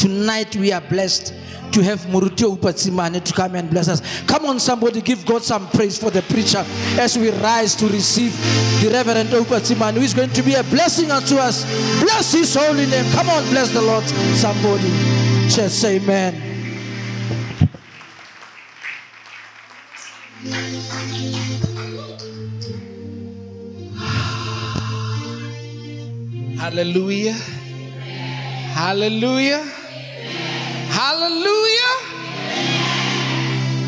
Tonight we are blessed to have Rev Oupa Tsimane to come and bless us. Come on, somebody, give God some praise for the preacher as we rise to receive the Reverend Oupa Tsimane, who is going to be a blessing unto us. Bless his holy name. Come on, bless the Lord, somebody. Just say amen. Hallelujah. Hallelujah. Hallelujah.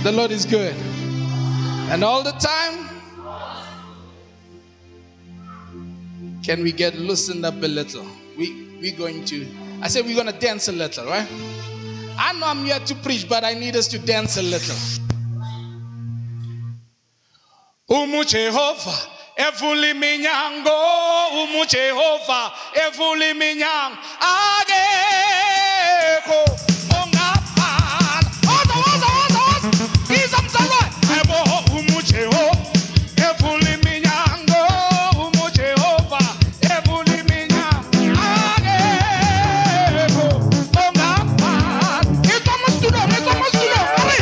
The Lord is good. And all the time. Can we get loosened up a little? We're going to dance a little, right? I know I'm here to preach, but I need us to dance a little. Umu Jehovah, evuli minyango, Umu Jehovah, evuli minyango, ageko, ongapala. Umu Jehovah, evuli minyango, Umu Jehovah, evuli minyango, ageko, ongapala. Estamos tudo. Umu Jehovah.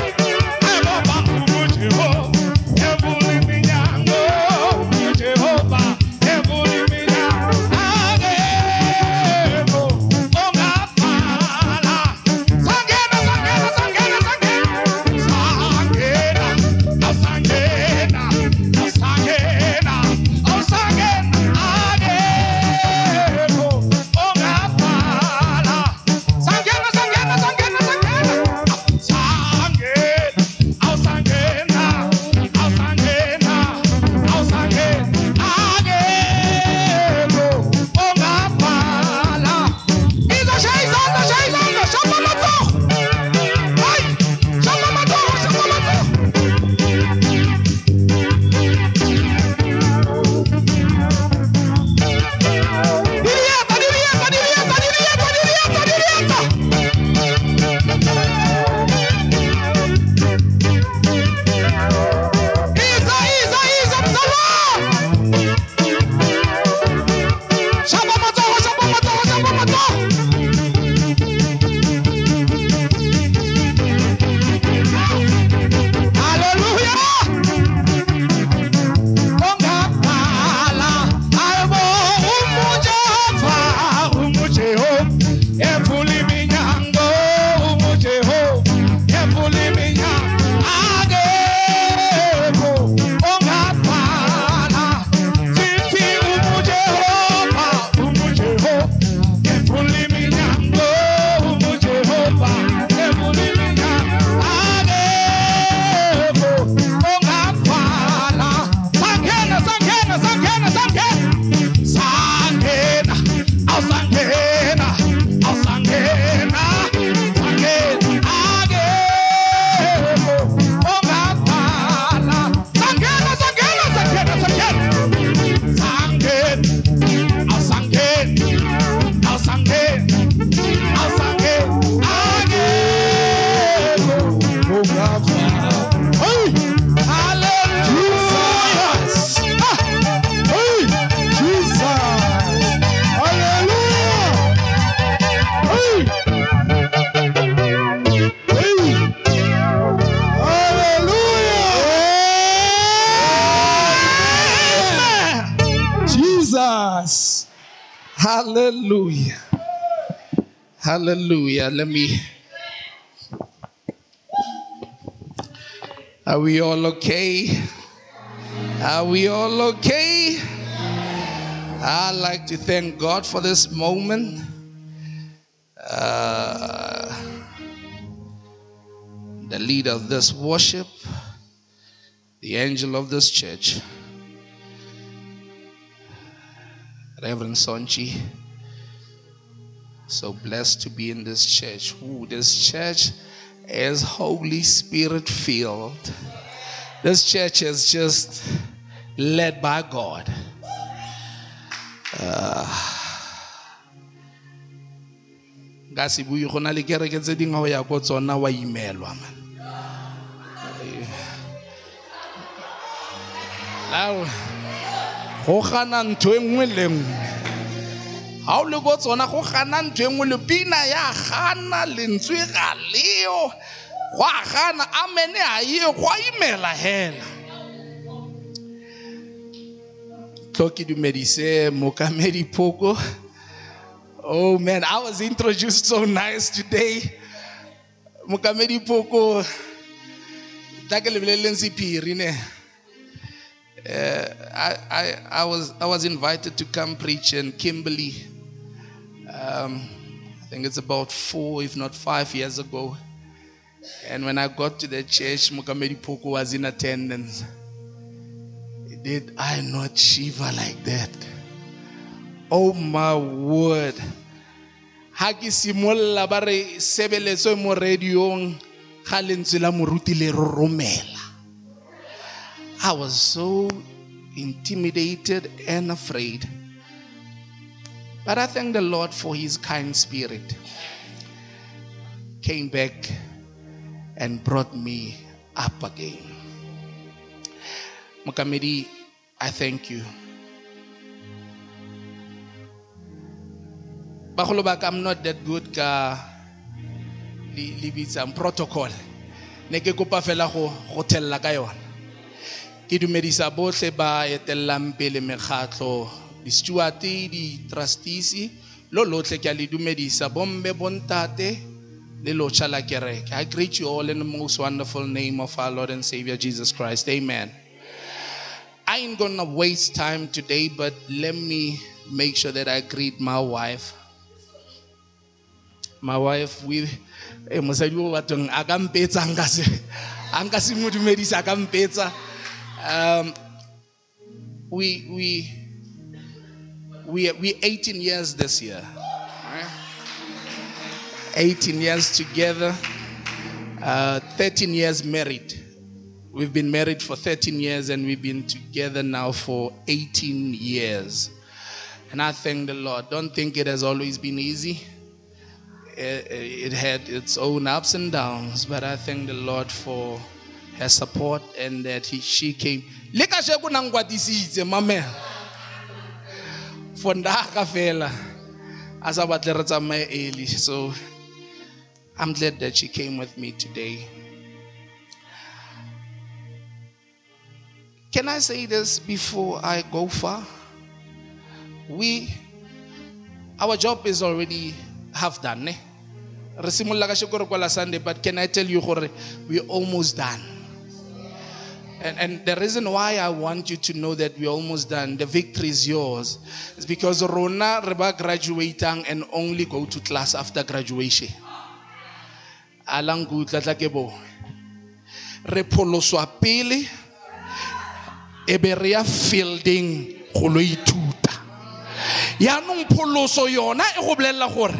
Hallelujah. Hallelujah. Are we all okay? Are we all okay? I'd like to thank God for this moment. The leader of this worship, the angel of this church, Reverend Sonchi. So blessed to be in this church. This church is Holy Spirit filled. This church is just led by God. Gasibu go na le kereke tse dingwe go ya go tsona wa imelwa man. Now go gana ntho engwe le engwe How le go tsona go gana ntwe ngwe le pina ya gana lentswe ga leo go gana amene a ye go imela hela tloki dumedise mokamedi poko. Oh man, I was introduced so nice today. Mokamedi poko take le belensi phiri ne. I was invited to come preach in Kimberley. I think it's about 4 if not 5 years ago. And when I got to the church, Mokamedi Poko was in attendance. Did I not shiver like that? Oh my word. Haki simolla bare sebeletso mo radiong ga lentswe la moruti le romela. I was so intimidated and afraid. But I thank the Lord for his kind spirit. Came back and brought me up again. Mokamedi, I thank you. Bagolobaka, I'm not that good ka libitsang protocol. Ne ke kopa fela go tella ka yona. Ke dumedisa bohle ba etellang pele mekgatlo, di steward, di trustees, lo lotle ke le dumedisa bombe bontate le locha la kereke. I greet you all in the most wonderful name of our Lord and Savior Jesus Christ. Amen. I ain't gonna waste time today, but let me make sure that I greet my wife. My wife, we mosadi o batong akampetsa angase mo dumedisa akampetsa. We 18 years this year. 18 years together, 13 years married. We've been married for 13 years and we've been together now for 18 years. And I thank the Lord. Don't think it has always been easy. It had its own ups and downs, but I thank the Lord for her support and that she came. So I'm glad that she came with me today. Can I say this before I go far? Our job is already half done. Sunday, but can I tell you, we're almost done. And the reason why I want you to know that we're almost done, the victory is yours, is because Rona reba graduating and only go to class after graduation. Alang good latlakebo. Repoloswa pele eberia fielding go lo ithuta. Yanong pholoso yona e go bolella gore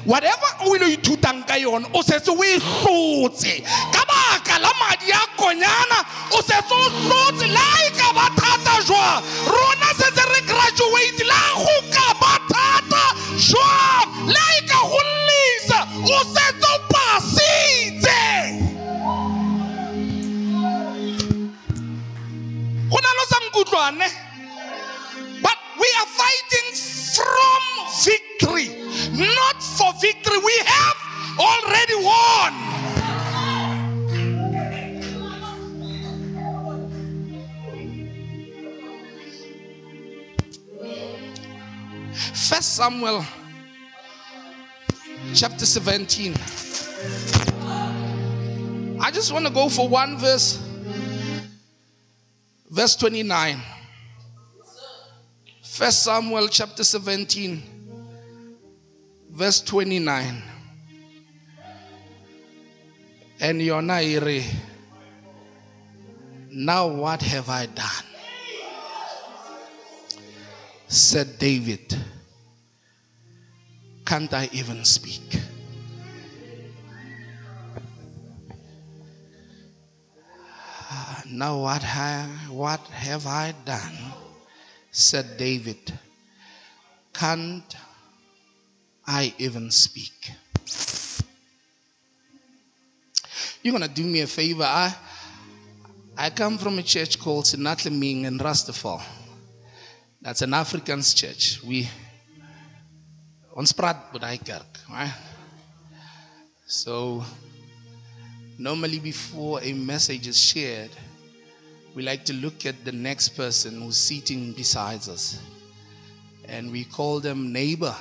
whatever o ile ithutang ka yona o setse o e hlotse ka baka la madi a konyana o setse o hlotse la e ka ba thata jwa rona setse re graduate la go ka ba thata jwa la e ka go lisa o setse o pasitse gona lo sa mkutlwane. But we are fighting from victory, not for victory. We have already won. First Samuel chapter 17. I just want to go for one verse. Verse 29. First Samuel chapter 17, verse 29. And Yonaire, now what have I done? Said David, can't I even speak? Now what have I done? Said David, can't I even speak? You're going to do me a favor. I come from a church called Sinatleming in Rastafari. That's an African's church. Ons praat baie kerk, right? So normally before a message is shared, we like to look at the next person who's sitting beside us, and we call them neighbor.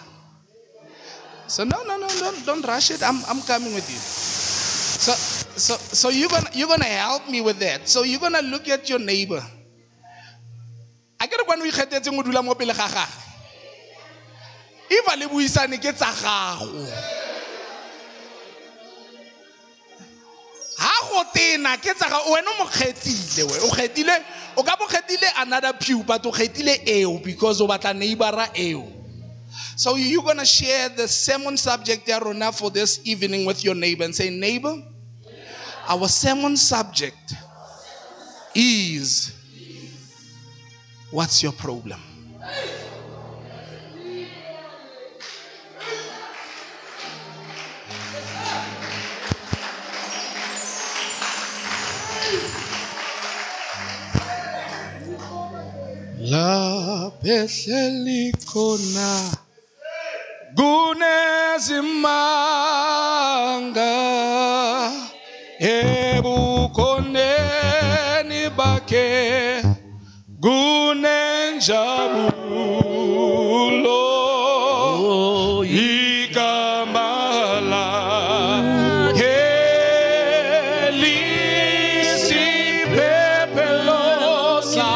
So no, don't rush it. I'm coming with you. So you're gonna help me with that. So you're gonna look at your neighbor. I get when we get mo dula mo pele ga gagwe. If a le buisane ke tsa gago. Ha go tena ke tsa ga wena mo kgethile we. O kgethile o ka bo kgethile another pew but o kgethile eo because o batla neighbora eo. So you're going to share the sermon subject there Rona for this evening with your neighbor and say, neighbor, our sermon subject is, what's your problem? La peselikona gunezimanga ebukoneni bake gunenjabulo ikamala kelisi pepelosa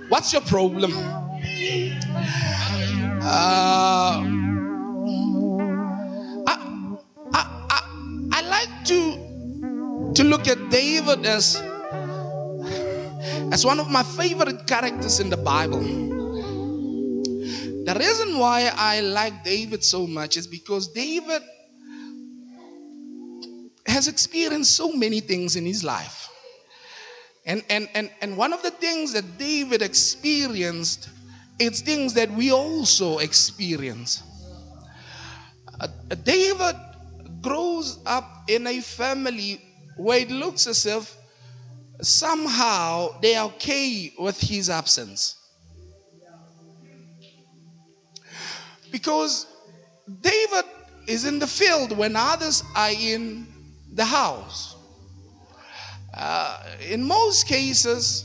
What's your problem? I like to look at David as one of my favorite characters in the Bible. The reason why I like David so much is because David has experienced so many things in his life. And one of the things that David experienced, it's things that we also experience. David grows up in a family where it looks as if somehow they are okay with his absence. Because David is in the field when others are in the house. In most cases,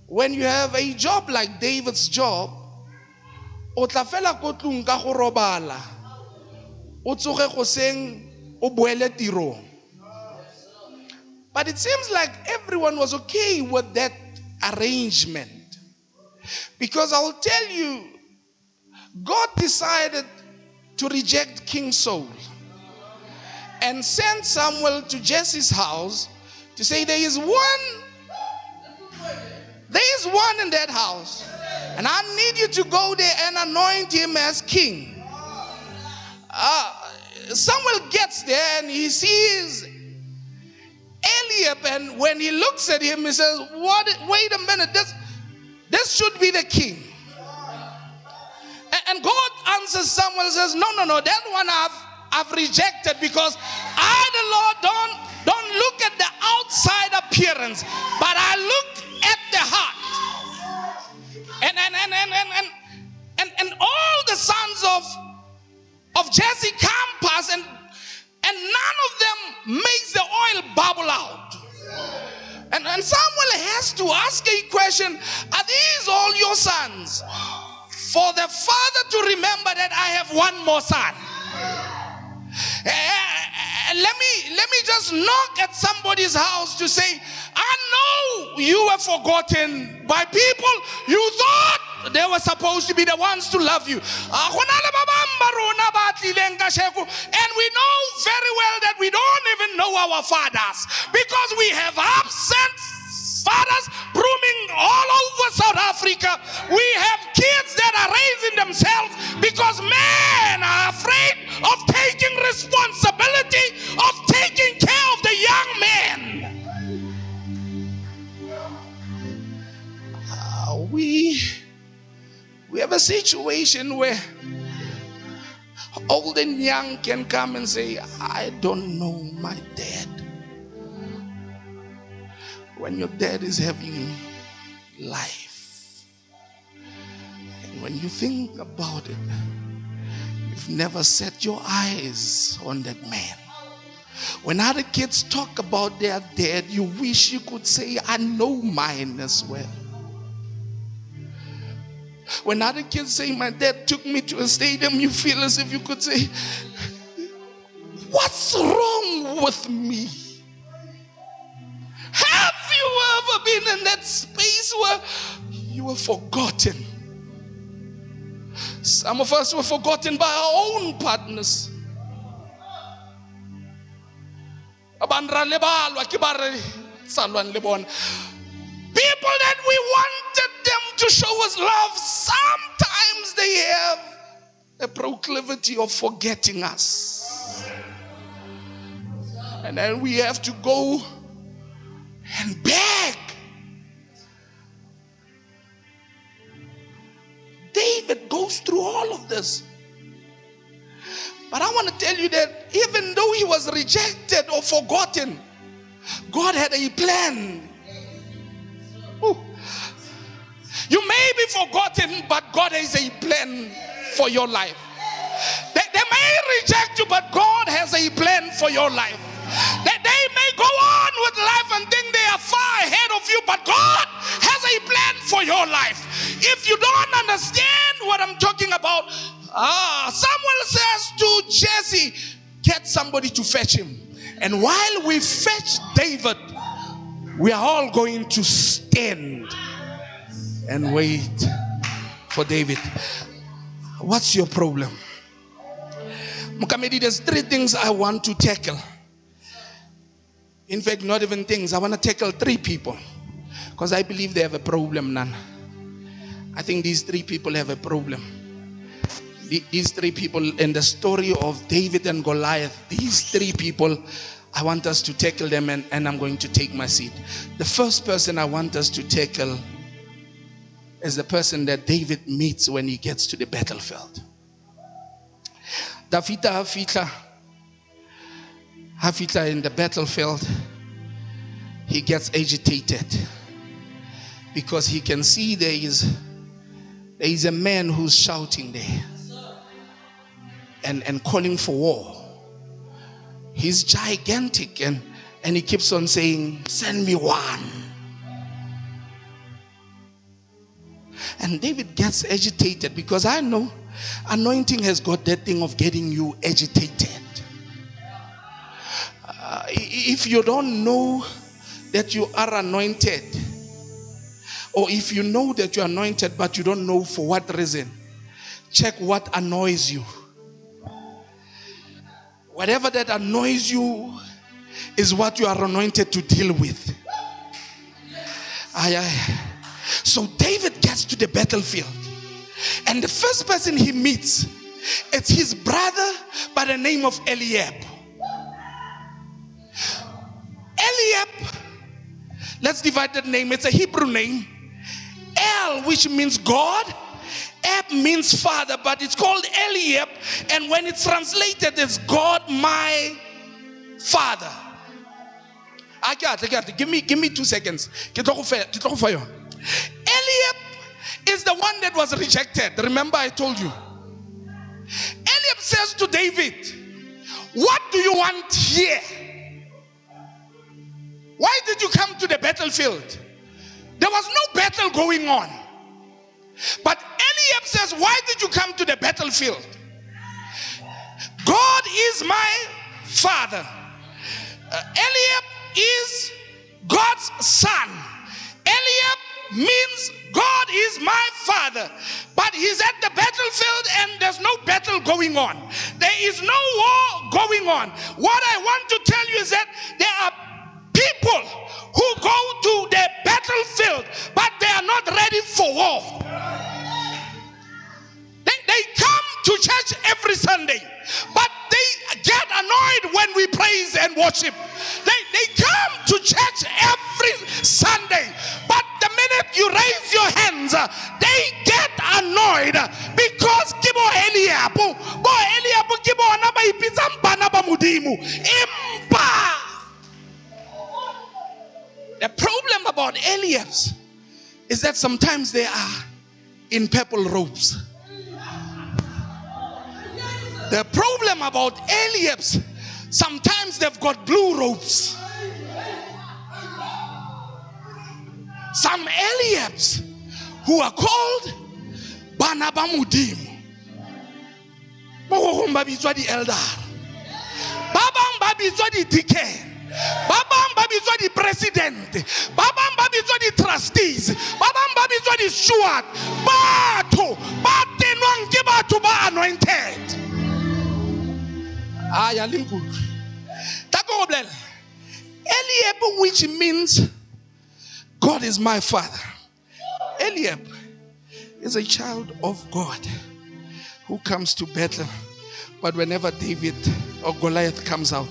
when you have a job like David's job, o tla fela ko tlung ka go robala, o tsoge goseng o boele tirong. But it seems like everyone was okay with that arrangement. Because I'll tell you, God decided to reject King Saul and sent Samuel to Jesse's house to say there is one in that house, and I need you to go there and anoint him as king. Samuel gets there and he sees Eliab, and when he looks at him, he says, "What? Wait a minute! This should be the king. And God answers Samuel, says, no, that one I've rejected, because I, the Lord, don't look at the outside appearance, but I look at the heart. And all the sons of Jesse come past, and none of them makes the oil bubble out. And Samuel has to ask a question: are these all your sons? For the father to remember that I have one more son. Let me just knock at somebody's house to say, I know you were forgotten by people you thought they were supposed to be the ones to love you. And we know very well that we don't even know our fathers, because we have absent fathers blooming all over South Africa. We have kids that are raising themselves because men are afraid of taking responsibility, of taking care of the young men. We have a situation where old and young can come and say, I don't know my dad. When your dad is having life, and when you think about it, you've never set your eyes on that man. When other kids talk about their dad, you wish you could say, I know mine as well. When other kids say, my dad took me to a stadium, you feel as if you could say, what's wrong with me? Have you ever been in that space where you were forgotten? Some of us were forgotten by our own partners. People that we wanted them to show us love, sometimes they have a proclivity of forgetting us. And then we have to go and beg. David goes through all of this. But I want to tell you that even though he was rejected or forgotten, God had a plan. Ooh. You may be forgotten, but God has a plan for your life. They may reject you, but God has a plan for your life. They may go on with life and think they are far ahead of you, but God has a plan for your life. If you don't understand what I'm talking about, Samuel says to Jesse, get somebody to fetch him. And while we fetch David, we are all going to stand and wait for David. What's your problem? Mukamedi, there's 3 things I want to tackle. In fact, not even things. I want to tackle 3 people, because I believe they have a problem, Nana. I think these 3 people have a problem. These 3 people in the story of David and Goliath, these 3 people, I want us to tackle them, and I'm going to take my seat. The first person I want us to tackle is the person that David meets when he gets to the battlefield. Davida Hafita in the battlefield, he gets agitated because he can see there is a man who's shouting there and calling for war. He's gigantic and he keeps on saying, send me one. And David gets agitated, because I know anointing has got that thing of getting you agitated. If you don't know that you are anointed, or if you know that you're anointed but you don't know for what reason, check what annoys you. Whatever that annoys you is what you are anointed to deal with. So David gets to the battlefield, and the first person he meets, it's his brother by the name of Eliab. Eliab, let's divide that name. It's a Hebrew name. El, which means God. Eb means father, but it's called Eliab, and when it's translated, it's God my father. I got it. Give me 2 seconds. Eliab is the one that was rejected. Remember I told you. Eliab says to David, what do you want here? Why did you come to the battlefield? There was no battle going on. But Eliab says, why did you come to the battlefield? God is my father. Eliab is God's son. Eliab means God is my father. But he's at the battlefield and there's no battle going on. There is no war going on. What I want to tell you is that there are people who go to the battlefield, but they are not ready for war. They come to church every Sunday, but they get annoyed when we praise and worship. They come to church every Sunday, but the minute you raise your hands, they get annoyed because kibo Eliabu kibo na ba ipitsang bana ba modimo impa. The problem about Eliabs is that sometimes they are in purple robes. The problem about Eliabs, sometimes they've got blue robes. Some Eliabs who are called Banabamudim. Babang babizwa di DK. Babang babizwa di president. Babang babizwa di trustees. Babang babizwa di steward. Bato batenwang ke batho ba anointed. Eliab, which means God is my father. Eliab is a child of God who comes to battle, but whenever David or Goliath comes out,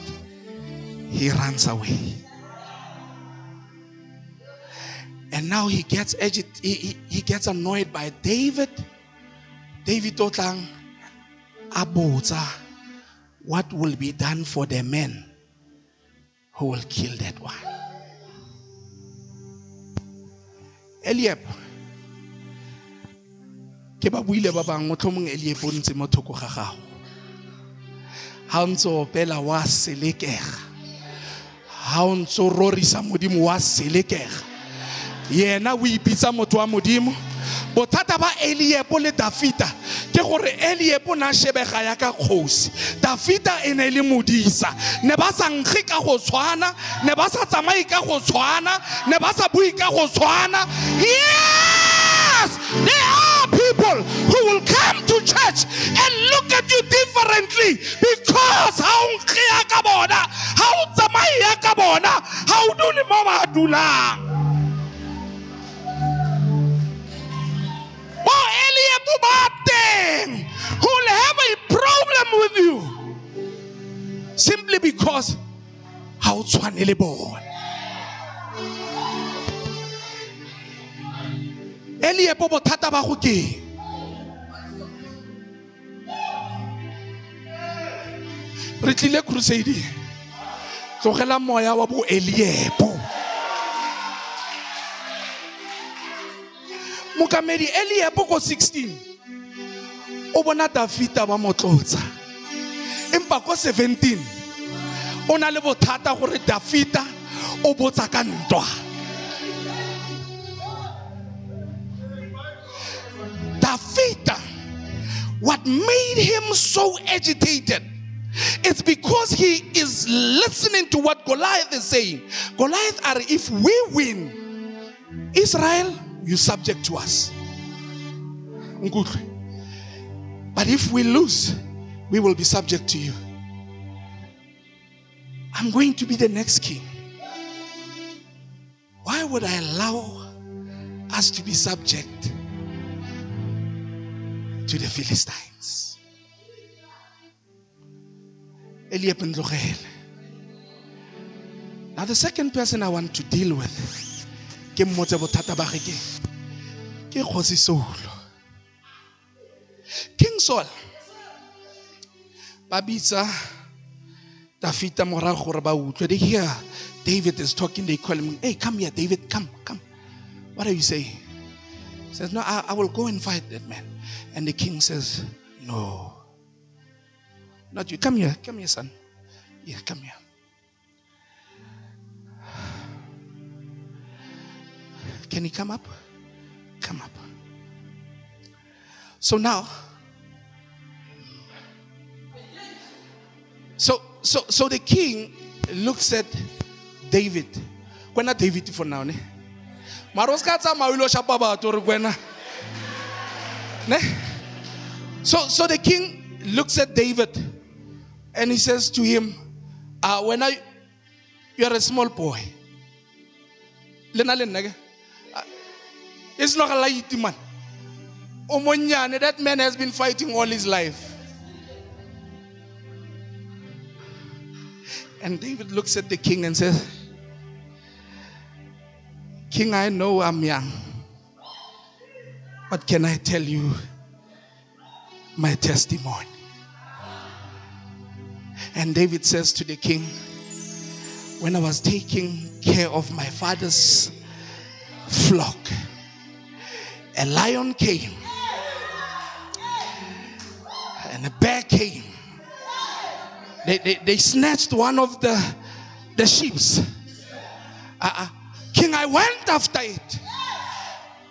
he runs away. And now he gets he gets annoyed by David. David totang abota. What will be done for the men who will kill that one? Eliab. Ke ba buile ba bang motlhomong Eliab o ntse mo thoko ga gago. Ha o ntse o pela wa selekega. Ha o ntse o rorisa modimo wa selekega. Yena o ipitsa motho wa modimo. Bothata ba Eliab le Davida ke gore Eliab na shebega ya ka kgosi. Davida e ne le modisa. Ne ba sa nkge ka go tshwana, ne ba sa tsamaye ka go tshwana, ne ba sa bui ka go tshwana. Yes! There are people who will come to church and look at you differently because how nkge ya ka bona, how tsamaye ya ka bona, how dule mo ba dulang. Who will have a problem with you simply because how tshwanele bona. Eliab bothata ba go ke re tlile crusade tlogela moya wa bo Eliab. Mukamedi Eliab go 16 o bona Davida ba motlotsa empa go 17 o na le bothata gore Davida o botsa ka ntwa. Davida, what made him so agitated, it's because he is listening to what Goliath is saying. Goliath, if we win, Israel, you subject to us. But if we lose, we will be subject to you. I'm going to be the next king. Why would I allow us to be subject to the Philistines? Now the second person I want to deal with ke King Saul babitsa David morago gore ba utlwe. They hear David is talking, they call him, hey, come here, David, come. What are you saying? He says, no, I will go and fight that man. And the king says, no, not you. Come here, son. Yeah, come here. Can he come up? Come up. So now, so the king looks at David. When not David for now, ne? So the king looks at David and he says to him, you're a small boy. It's not a light man. That man has been fighting all his life. And David looks at the king and says, King, I know I'm young, but can I tell you my testimony? And David says to the king, when I was taking care of my father's flock, a lion came and a bear came. They snatched one of the sheep. King, I went after it.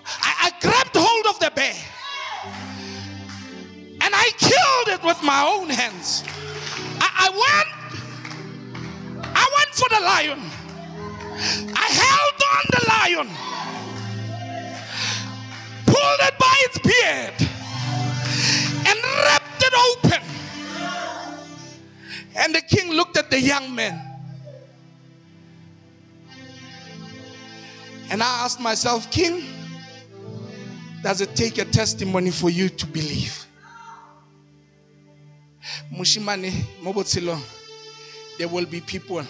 I grabbed hold of the bear and I killed it with my own hands. I went for the lion. I held on the lion, pulled it by its beard and ripped it open. And the king looked at the young man. And I asked myself, King, does it take a testimony for you to believe? Mushimane Mobotsilong, there will be people.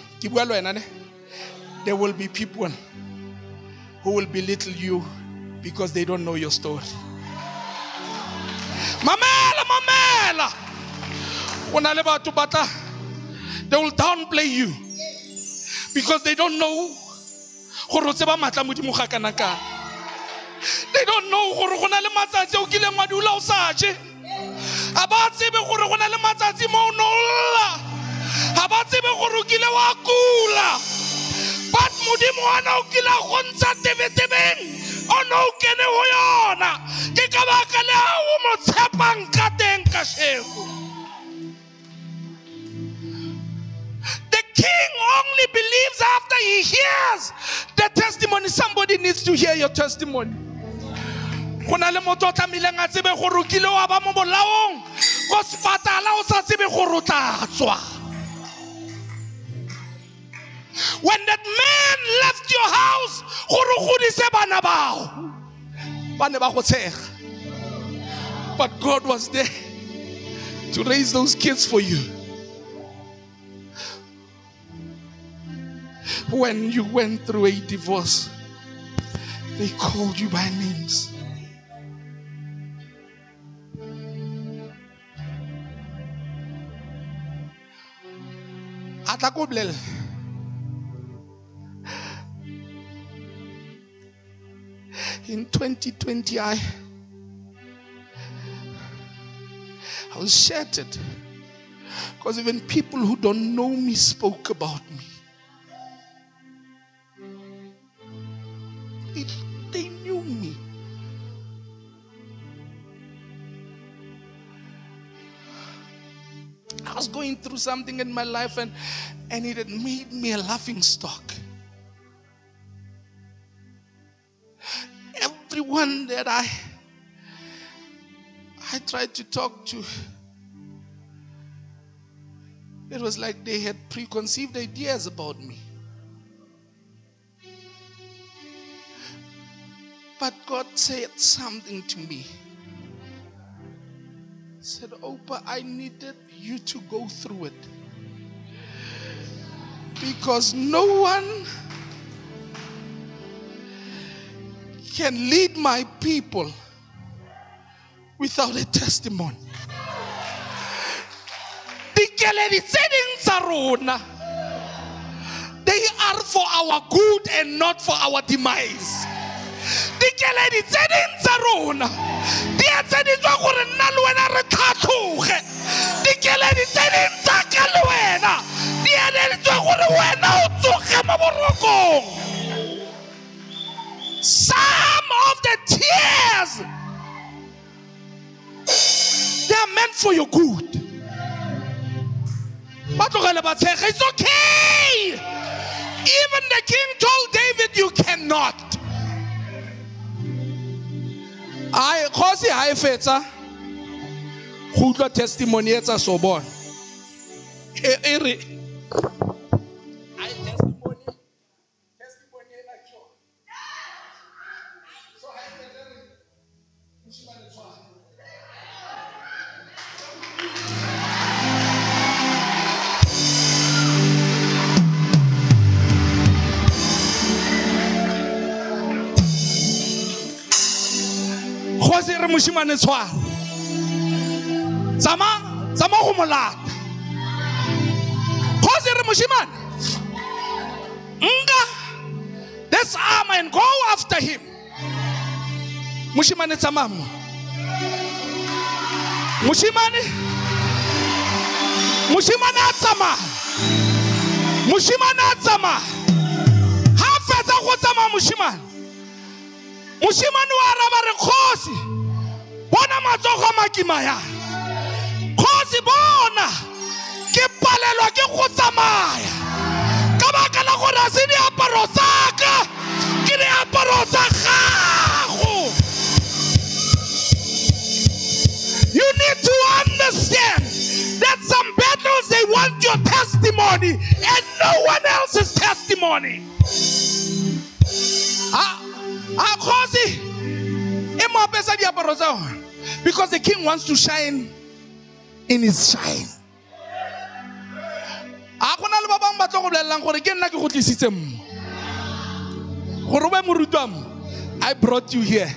There will be people who will belittle you because they don't know your story. Mamela. They will downplay you because they don't know. They don't know the king only believes after he hears the testimony. Somebody needs to hear your testimony. When the man left your house, but God was there to raise those kids for you. When you went through a divorce, they called you by names. In 2020, I was shattered because even people who don't know me spoke about me. They knew me. I was going through something in my life and it had made me a laughing stock. Everyone that I tried to talk to, it was like they had preconceived ideas about me. But God said something to me. He said, Oupa, I needed you to go through it. Because no one can lead my people without a testimony. They are for our good and not for our demise. Some of the tears, they are meant for your good. It's okay. Even the king told David, you cannot. I cause I fetsa go tla testimony etsa so bon. Khosere moshimane tshwara zama go molata khosere moshimane nka this arm and go after him moshimane tsamamo moshimane atsama ha fetsa go tsama moshimane wa araba re khosi bona matsogo makima ya khosi bona ke palelwa ke go tsamaya ka baka la gore se di aparo tsaka ke di aparo tsa gago. You need to understand that some battles they want your testimony and no one else's testimony. Because the king wants to shine in his shine. I brought you here.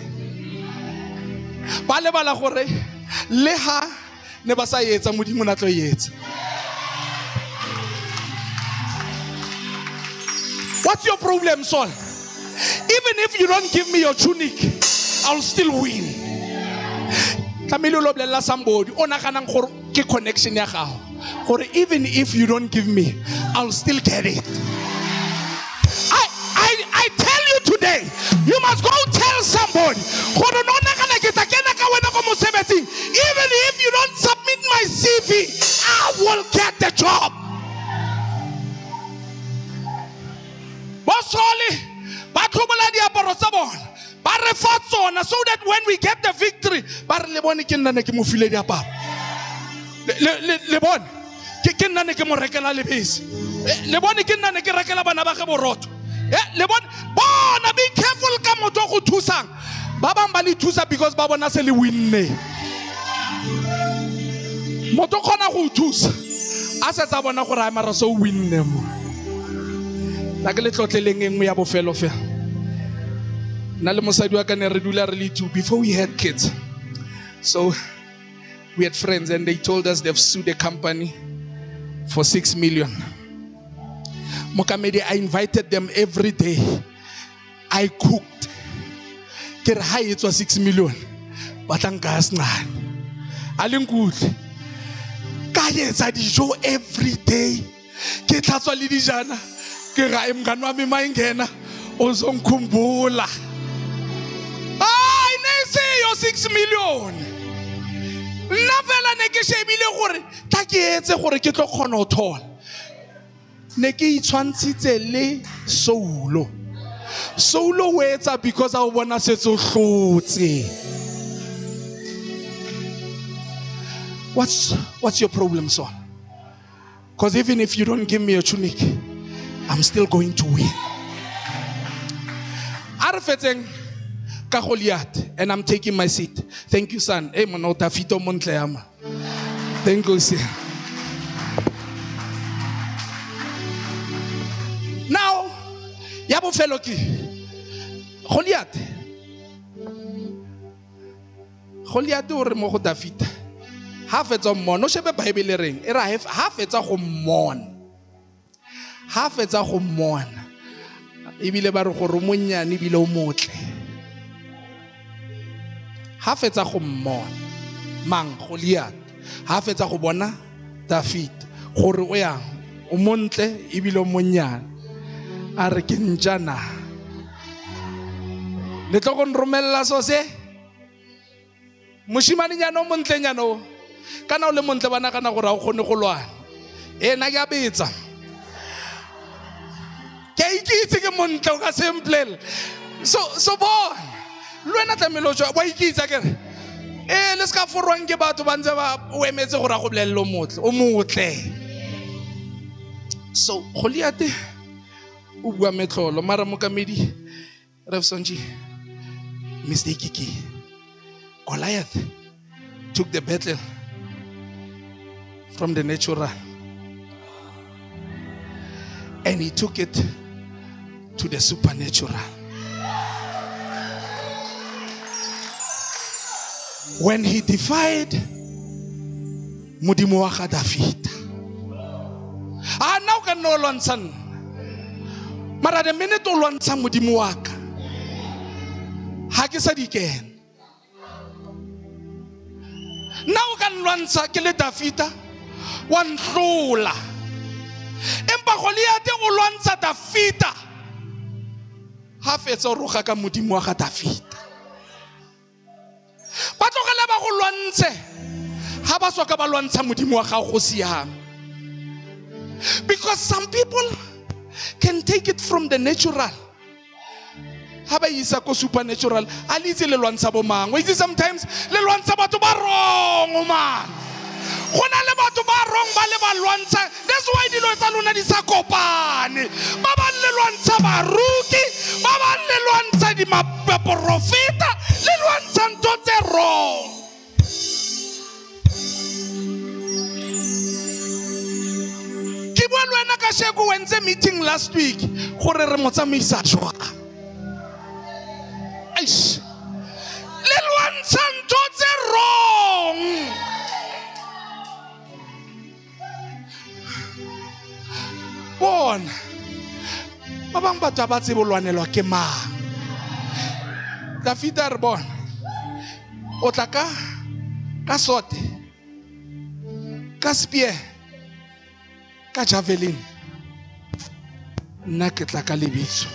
What's your problem, Saul? Even if you don't give me your tunic, I'll still win. Somebody, connection or even if you don't give me, I'll still get it. I tell you today, you must go tell somebody. Even if you don't submit my CV, I will get the job. So that when we get the victory, be careful because Baba say win. Moto kona go thusa a se tsa bona gore a mara so win them. La ke le tlotleleng engwe ya bofelo fe. Na le mosadi wa ka ne re dula re le two before we had kids. So we had friends and they told us they've sued a company for 6 million. Mokamedi, I invited them every day. I cooked. Kere ha it was 6 million. Batanga sna. Alingud. Ka yetsa dijo every day. Ke tlatswa le dijana. Ke ga mngani wami Mangena ozongkhumbula. I say your 6 million. Navela ne ke shebile gore ta ke etse gore ke tlo khona o thola. Ne ke itshwantshitse le Soulo. Soulo o etsa because a bona setso hlotse. What's your problem, son? Because even if you don't give me a tunic, I'm still going to win. Arfeteng ka Goliath, and I'm taking my seat. Thank you, son. Hey, manota fito montleama. Thank you, sir. Now, yabo fellow ki Goliath, Goliath o re mo go David ha fetsa mmona o shebe Bible reng e ra ha fetsa go mmona ebile ba re gore monnyane ebile o motle ha fetsa go mmona mang Goliath ha fetsa go bona David gore o yang o montle ebile o monnyane a re ke njana le tlo go nromella so se moshimane nyano montle nyano kana o le montle bana kana gore a o kgone go lwana ena ke a betsa ke ikitse ke montle o ka simple so bon lwena tlamelo jwa wa ikitsa ke le ska forwang ke batho ba ntse ba o emetse gore a go bolelle o motle so Goliath o bua metlolo mara mokamedi Rev Sonji mistake ke Goliath took the battle from the natural and he took it to the supernatural. When he defied modimo wa ga David, now can no lwantshan mara the minute o lwantsha modimo wa ka ha ke sa dikena now can lwantsha ke le David wa ntlola empa Goliath o lwantsha David ha fetsa o roga ka modimo wa ga David ba tlogela ba go lwantshe ha ba soka ba lwantsha modimo wa ga go siame because some people can take it from the natural ha ba isa ko supernatural a litse le lwantsha bo mangwe itse sometimes le lwantsha batho ba wrong man gona le batho ba wrong ba le ba lwantsha that's why dilo tsa lona di sa kopane ba ba le lwantsha baruti ba ba le lwantsha di maprofeta le lwantsha ntho tse wrong ke bua le wena ka sheko wentse meeting last week gore re motsamaisa jwa aish le lwantsha ntho tse wrong bona ba bang batho ba tsebo lwanelwa ke mang David re bona o tla ka sote ka spear ka javelin nna ke tla ka lebitso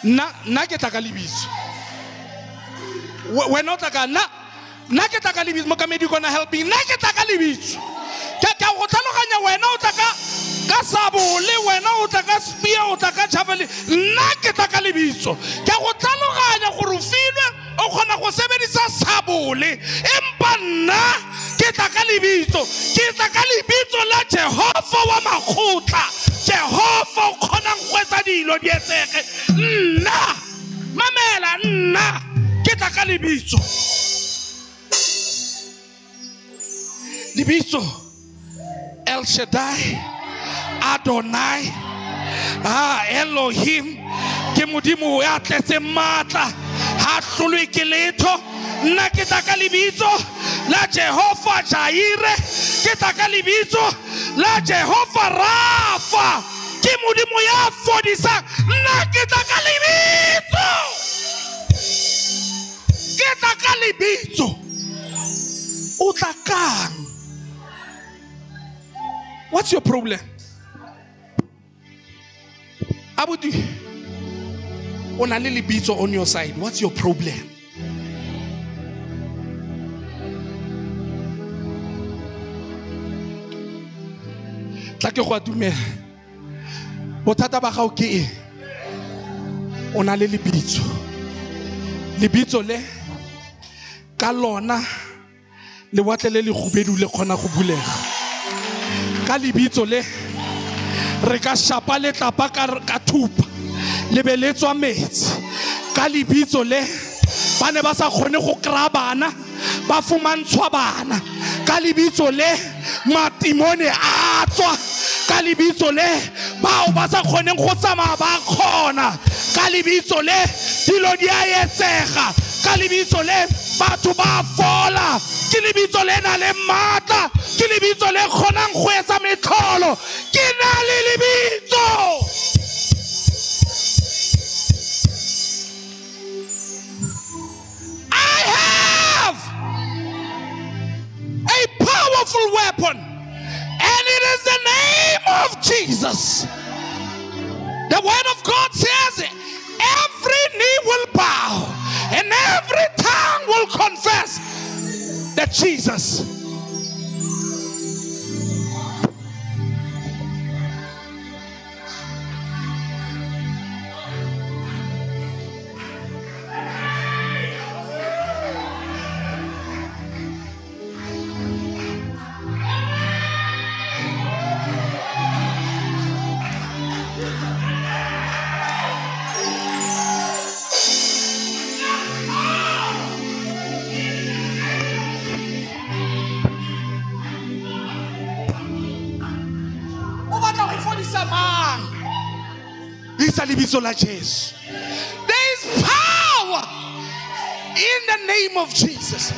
nna ke tla ka lebitso wena o tla ka nna ke tla ka lebitso mokamedi gonna help me nna ke tla ka lebitso ka go tlhaloganya wena o tla ka sabole wena o tla ka spear o tla ka javelin nna ke tla ka lebitso ka go tlhaloganya gore o filwe o kgona go sebedisa sabole empa nna ke tla ka lebitso la Jehova wa makgotla Jehova o kgona go etsa dilo di etsege nna mamela nna ke tla ka lebitso El Shaddai, Adonai, Elohim, ke modimo ya tletse matla ha hlolwe ke letho nna ke tla ka lebitso la Jehova Jaire ke tla ka lebitso la Jehova Rafa ke modimo ya fodisang nna ke tla ka lebitso o tla kang. What's your problem? Abudu, on a little bit on your side. What's your problem? Tla ke go atumela. Bothata ba gago ke eng? O na le lebitso. Lebitso le ka lona le watle le khubedu le khona go bulega. Ka lebitso le re ka shapa le tlapa ka thupa le beletswa metsi ka lebitso le bane ba sa kgone go kra bana ba fumantshwa bana ka lebitso le matimone a tswa ka lebitso le bao ba sa kgoneng go tsamaya ba kgona ka lebitso le dilo di a etsega ka lebitso le batho ba fola ke lebitso le na le matla ke lebitso le kgonang go etsa metlholo ke na le lebitso. I have a powerful weapon, and it is the name of Jesus. The word of God says every knee will bow and every tongue will confess that Jesus . There is power in the name of Jesus.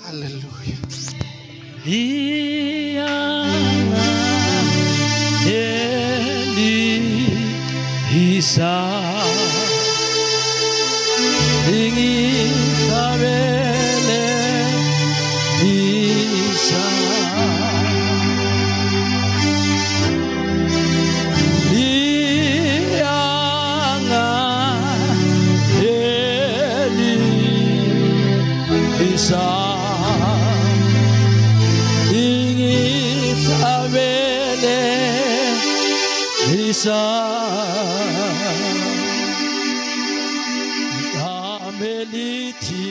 Hallelujah. Ameliti